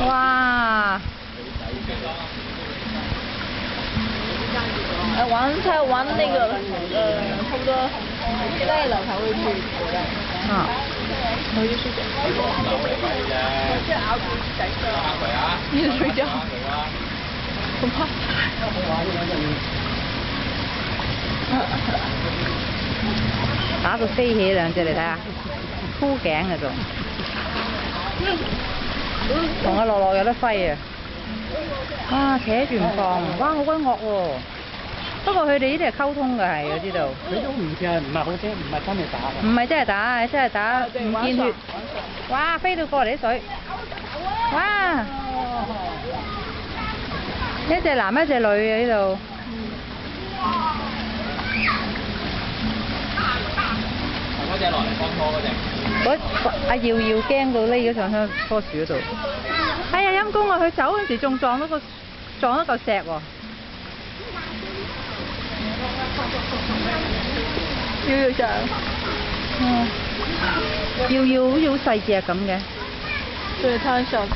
哇！他要玩那个差不多累了才会去回来。啊，回去睡觉。一直睡觉。好怕。打到飛起兩隻，你睇下，箍頸嘅仲，同阿樂樂有得揮啊！哇，扯住唔放，哇，好鬼惡喎！不過佢哋呢啲係溝通嘅，係我知道。佢都唔係好精，唔係真係打。唔係真係打，真係打唔見血。哇！飛到過嚟啲水，哇！一隻男一隻女嘅呢度。嗰隻落嚟幫拖嗰隻。阿耀耀驚到匿咗上棵樹嗰度。哎呀陰公啊！佢走嗰時仲撞到嚿石喎。耀耀上。耀耀好似好細隻咁嘅。對，它很小隻。